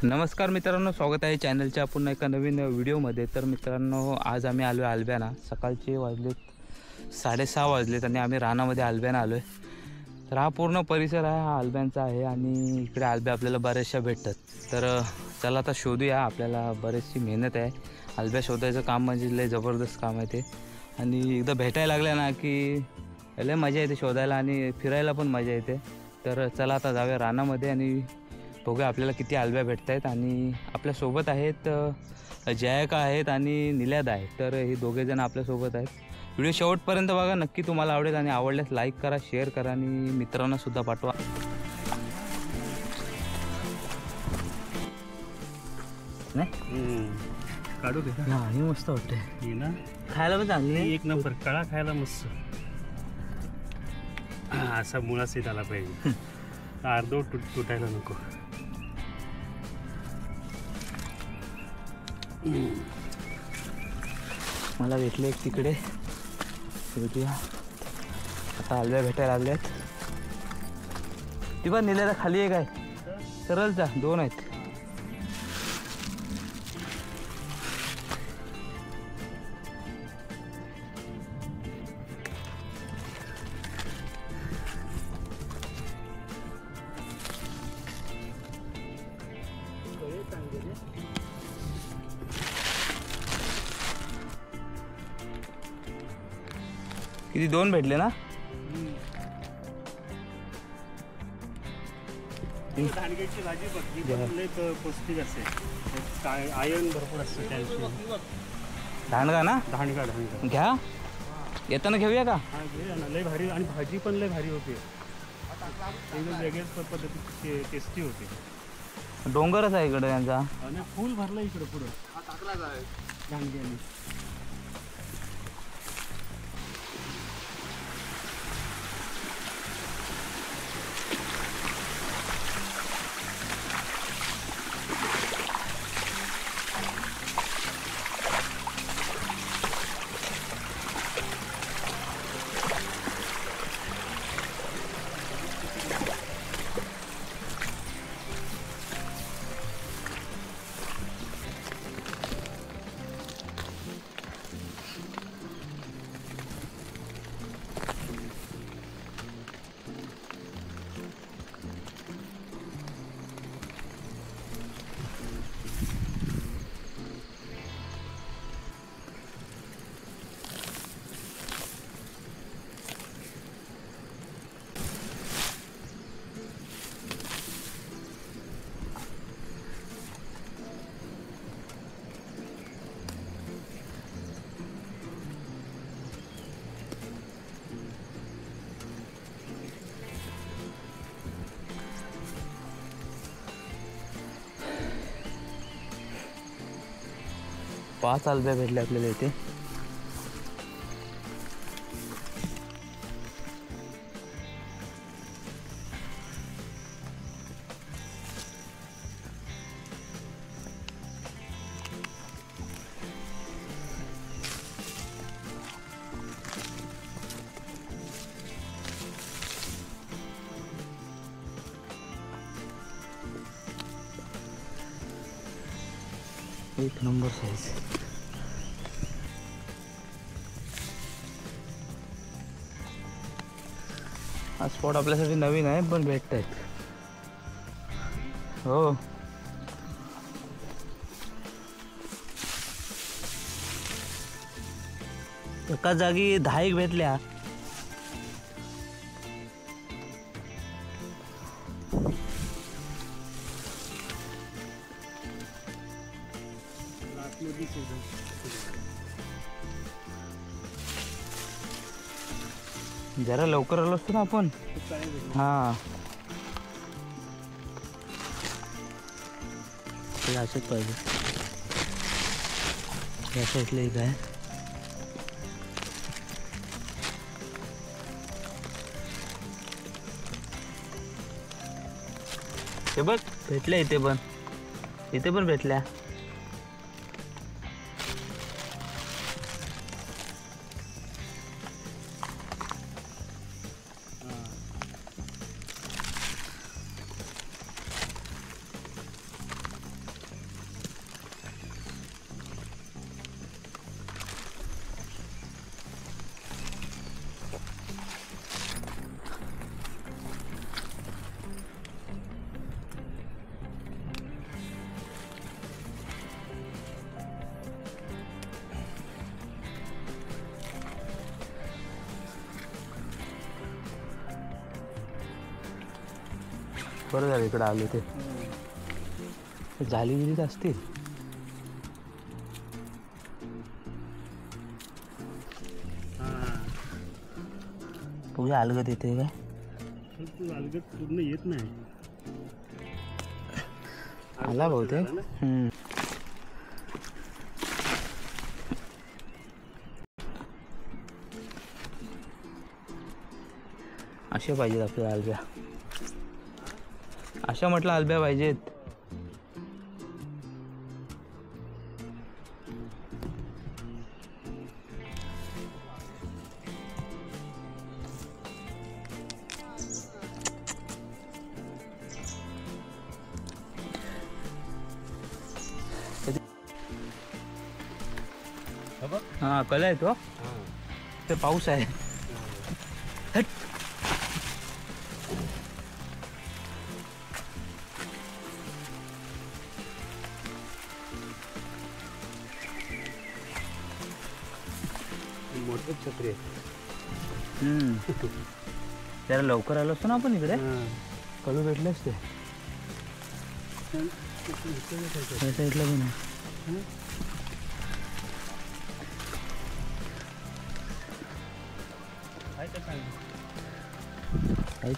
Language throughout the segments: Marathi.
नमस्कार मित्रांनो, स्वागत आहे चॅनलच्या पुन्हा एका नवीन व्हिडिओमध्ये। तर मित्रांनो, आज आम्ही आलो आहे आलब्याना। सकाळचे वाजलेत 6:30 वाजलेत आणि आम्ही रानामध्ये आलब्याना आलो आहे। तर हा पूर्ण परिसर आहे हा आलब्यांचा आहे आणि इकडे आलब्या आपल्याला बऱ्याचशा भेटतात। तर चला आता शोधूया। आपल्याला बरीचशी मेहनत आहे आलब्या शोधायचं काम, म्हणजे लय जबरदस्त काम आहे ते। आणि एकदा भेटायला लागल्या ना की लय मजा येते शोधायला आणि फिरायला पण मजा येते। तर चला आता जाऊया रानामध्ये आणि बघूया आपल्याला किती आलब्या भेटत आहेत। आणि आपल्यासोबत आहेत जयका आहेत आणि निल्याद आहेत। तर हे दोघेजण आपल्यासोबत आहेत। व्हिडिओ शेवटपर्यंत बघा, नक्की तुम्हाला आवडेल आणि आवडल्यास लाईक करा, शेअर करा आणि मित्रांनासुद्धा पाठवा। नाही काढू दे हा, हे मस्त वाटते ही ना, खायला पण चांगली आहे। एक नंबर कळा खायला मस्त। असा मुळाच येत आला पाहिजे, अर्धवट तुटायला नको। मला भेटले एक तिकडे, भेटूया आता। आलब्या भेटायला लागल्यात। ती पण निल्याला खाली आहे काय? सरळचा 2 आहेत। किती 2 भेटले ना? दांडग्याची भाजी बघ, लय पौष्टिक असते, काय आयर्न भरपूर असतं कॅल्शियम। दांडगा ना? दांडगा घ्या, येताना घेऊया का? हा घे ना, लय भारी। आणि भाजी पण लय भारी होते, एकदम वेगळ्याच पद्धतीची टेस्टी होते। डोंगरच आहे इकडे यांचा आणि फुल भरलं इकडं पुढं टाकला आहे दांडग्याने। पाच आलब्या भेटले आपल्याला इथे। एक नंबर साईज। हा स्पॉट आपल्यासाठी नवीन आहे पण भेटत आहेत। हो, एका जागी 10 भेटल्या। जरा लवकर आलो असतो ना आपण। हा, असेच पाहिजे। या साईडला एक आहे। हे बघ भेटल्या इथे पण, इथे पण भेटल्या। बरं झालं इकडं आलो ते. झाली गेली असतील. बघूया अलगद येते काय. तू अलगद पूर्ण येत नाही. आला बहुतेक. अशा पाहिजेत आपल्याला अलब्या. अशा म्हटलं अलब्या पाहिजेत. हा कला आहे तो. ते पाऊस आहे. हट. मोठे छत्री. जरा लवकर आलो असतो ना आपण इकडे. कलू भेटले असते. साईडला पण आहे.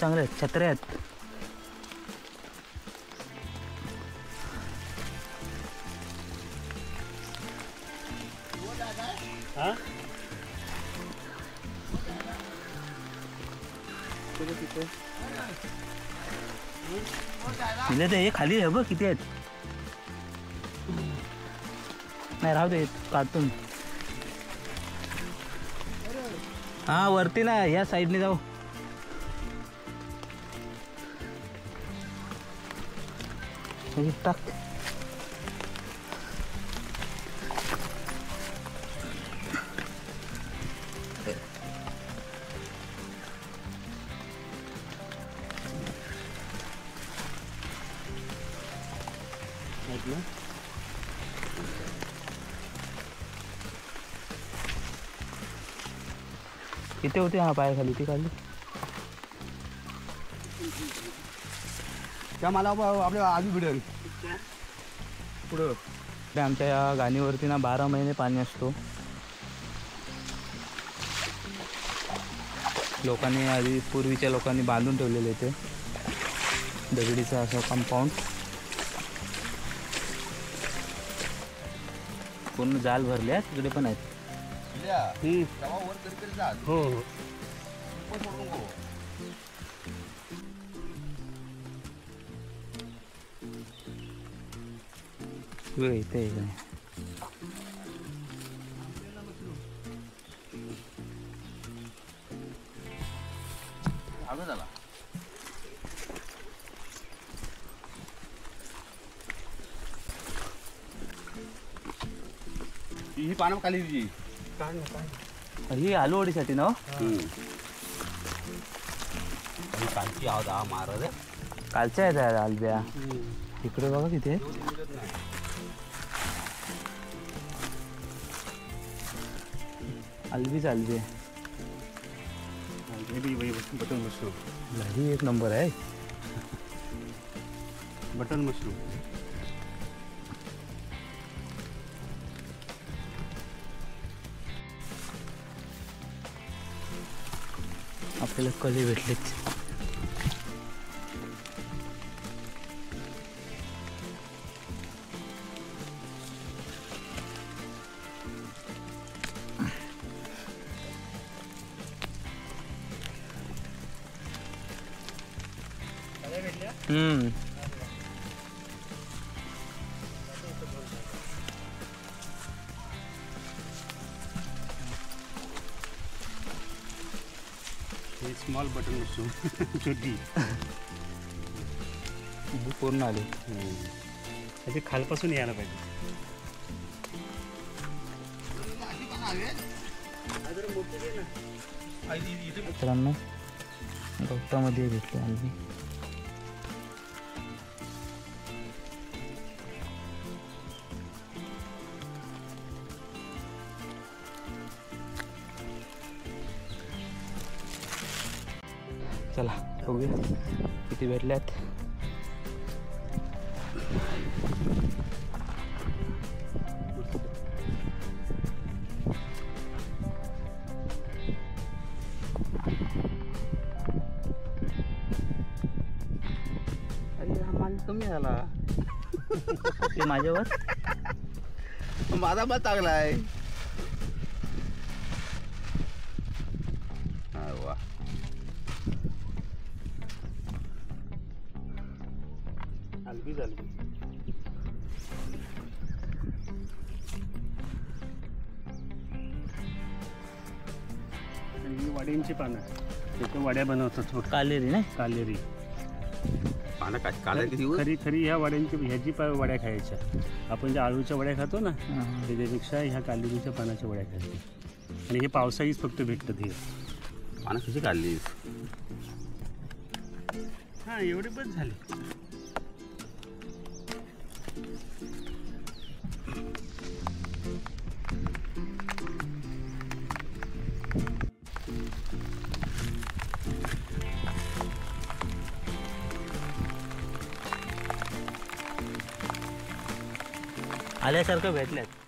चांगले आहेत. छत्र्या आहेत. दिले ते हे खाली आहे बघ किती आहेत. नाही राहू दे काढतो. हा वरती ना या साईडने जाऊ. टाक. किती होते हा पायाखाली ती काढली. त्या मला आपल्या आधी भिडेल पुढं. आमच्या या गाणीवरती ना 12 महिने पाणी असतो. लोकांनी आधी पूर्वीच्या लोकांनी बांधून ठेवलेले ते दगडीचं असं कंपाऊंड. पूर्ण जाल भरले आहेत. तिकडे पण आहेत. हो हो. इथे झाला. ही पानं खाली दिली. ही आलूवडीसाठी ना. कालची आवाज मारत. कालच्या आहेत अलब्या. इकडे बघा किती आहेत. अलबीच अलबी. Button mushroom. भारी एक नंबर आहे. Button mushroom. आपल्याला कले भेटलेत. Small button mushroom. छोटी. पूर्ण आली. त्याची खालपासून यायला पाहिजे. मित्रांनो गवतामध्ये भेटले आम्ही. चला बघूया किती भेटल्यात. अरे हा माल कमी झाला ते माझ्यावर. माझा पण चांगला आहे. वा अलबी झाली. ही वाड्यांची पानं त्याच्या वाड्या बनवतात बघ. कालेरी नाही. कालेरी पानं काढायची दिवस. खरी खरी ह्या वाड्यांची ह्याची वड्या खायच्या. आपण ज्या आळूच्या वड्या खातो ना त्याच्यापेक्षा ह्या कालेरीच्या पानाच्या वड्या खायच्या. आणि हे पावसाळीच फक्त भेटतात हे. पानं कशी काढलीस? हा एवढे बस झाले. आल्यासारखं भेटल्यात.